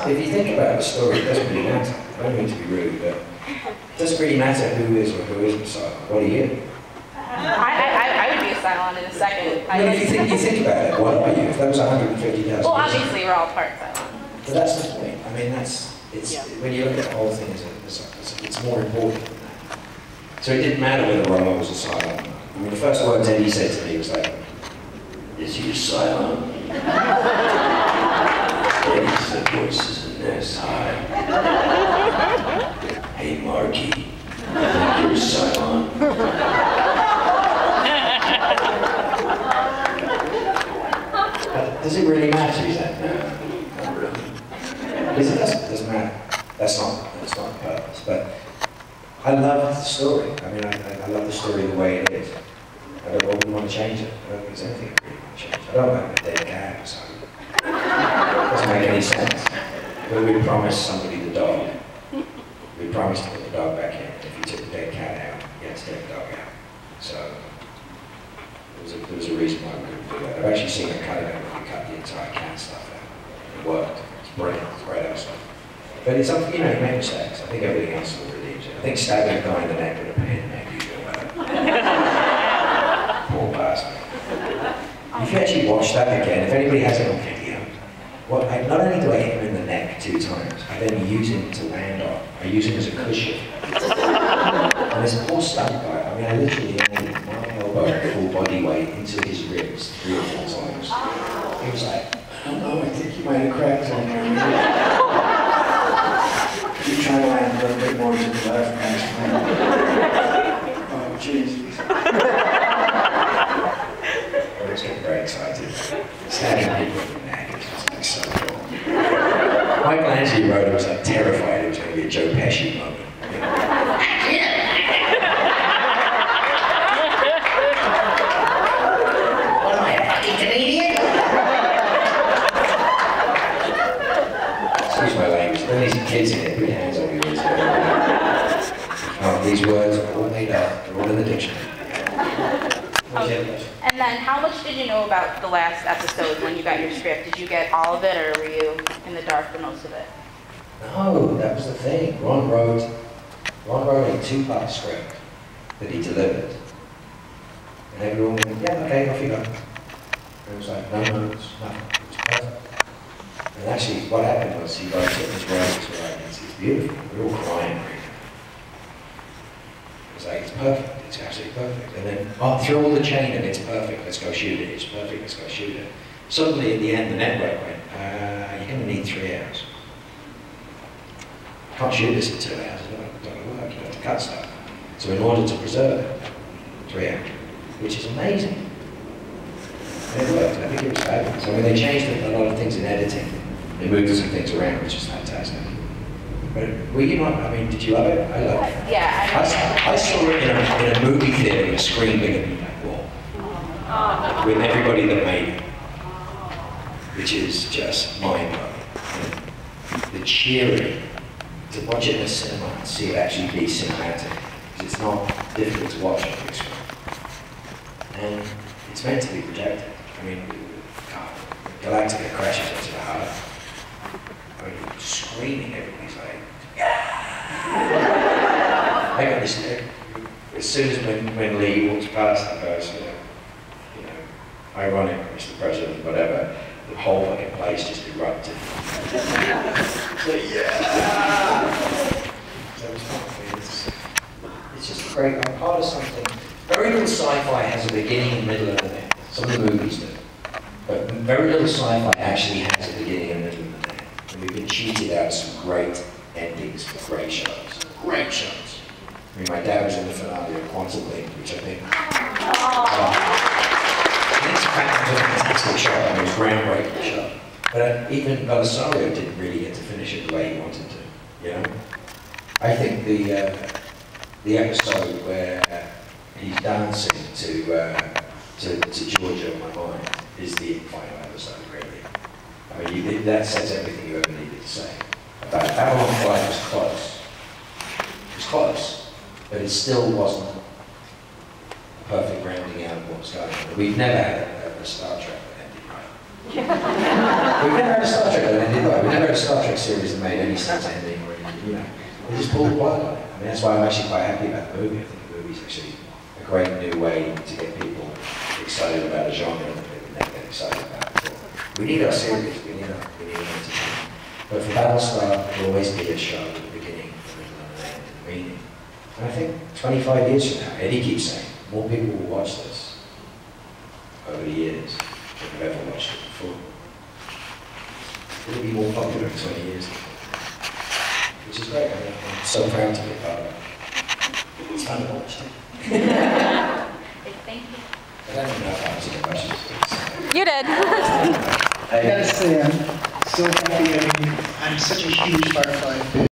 If you think about the story, it doesn't really matter. I don't mean to be rude, but it doesn't really matter who is or who isn't Cylon. What are you? I would be a Cylon in a second. Well, if you think about it, what are you? If that was 150,000 well, obviously we're all part Cylon. But that's the point. I mean, when you look at the whole thing, it's more important than that. So it didn't matter whether Rolo was a Cylon or not. I mean, the first words Eddie said to me was like, "Is he a Cylon?" Eddie said, "Voices in this high. Hey, Marky, I think you're a Cylon." Does it really matter? He said, "No, not really." Because it doesn't matter. That's not the purpose. But I love the story. I mean, I love the story the way it is. I wouldn't want to change it. I don't think there's anything I really want to change. I don't like the dead cat or something. It doesn't make any sense. But we promised somebody the dog. We promised to put the dog back in. If you took the dead cat out, you had to take the dog out. So there was a reason why we couldn't do that. I've actually seen a cut out where we cut the entire cat stuff out. It worked. It's brilliant. It's great stuff. But it's something, you know, you make mistakes. I think everything else will redeem it. I think stabbing a guy in the neck with a pen maybe you feel better. Poor bastard. If you actually watch that again, if anybody has it on video, not only do I hit him in the neck 2 times, I then use him to land on. I use him as a cushion. And this poor stunt guy, I mean, I literally landed my elbow full body weight into his ribs 3 or 4 times. He was like, "I don't know, I think you might have cracked on there." You try to land a little bit more to the left next time. Oh, Jesus. I was getting very excited. Stabbing people in the neck is just like so cool. Michelangelo wrote it was like terrified it was going to be a Joe Pesci moment. You know? What am I, a fucking comedian? Excuse my language. There are these kids in it, put your hands on your ears. These words are all made up, they're all in the dictionary. Okay. And then how much did you know about the last episode when you got your script? Did you get all of it, or were you in the dark for most of it? No, that was the thing. Ron wrote a 2-part script that he delivered. And everyone went, "Yeah, okay, off you go." And it was like, no, it's nothing. It's perfect. And actually, what happened was he wrote it, his writers were like, "It's beautiful." We were all crying. It was like, "It's perfect. It's absolutely perfect." And then, through all the chain of "it's perfect, let's go shoot it, it's perfect, let's go shoot it." Suddenly, at the end, the network went, "You're going to need 3 hours. You can't shoot this in 2 hours. It's not going to work. You have to cut stuff." So in order to preserve it, 3 hours, which is amazing. And it worked. I think it was fabulous. I mean, they changed a lot of things in editing. They moved some things around, which is fantastic. But were you not? I mean, did you love it? I loved it. Yeah. I saw it in a movie theater with a screen bigger than that wall, with everybody that made it, which is just mind-blowing. The cheering, to watch it in a cinema and see it actually be cinematic, because it's not difficult to watch on the big screen. And it's meant to be projected. I mean, God, Galactica crashes into the heart. I mean, screaming, everybody's like, "Yeah!" I got this, as soon as when Lee walks past, I goes, you know, ironic, Mr. President, whatever, the whole fucking place just erupted. So, yeah! So it's fun. It's just great. I'm part of something. Very little sci-fi has a beginning and middle and an end. Some of the movies do. But very little sci-fi actually has a beginning and middle and an end. And we've been cheated out of some great endings for great shows. Great shows. I mean, my dad was in the finale of Quantum Leap, which I think... it's a fantastic show. I mean, it was a groundbreaking show. But even Belisario didn't really get to finish it the way he wanted to, you know? I think the episode where he's dancing to Georgia on My Mind is the final episode, really. I mean, that says everything you ever needed to say. About Babylon 5 was close. It was close, but it still wasn't a perfect rounding out of what was going on. We've never had a Star Trek that We've never had a Star Trek that ended right. We've never had a Star Trek series that made any sense ending or anything, you know. We just pulled the plug on it. I mean, that's why I'm actually quite happy about the movie. I think the movie's actually a great new way to get people excited about a genre that they would never get excited about before. We need our series, we need our entertainment. But for Battlestar, there'll always be a show at the beginning, the middle, and the end, and the meaning. And I think 25 years from now, Eddie keeps saying, more people will watch this over the years than have ever watched it before. It'll be more popular in 20 years, which is great. I mean, I'm so proud to be part of it. It's fun to watch it. Thank you. I don't even know if I was in the questions. You did. I gotta say, I'm so happy. I mean, I'm such a huge Firefly fan.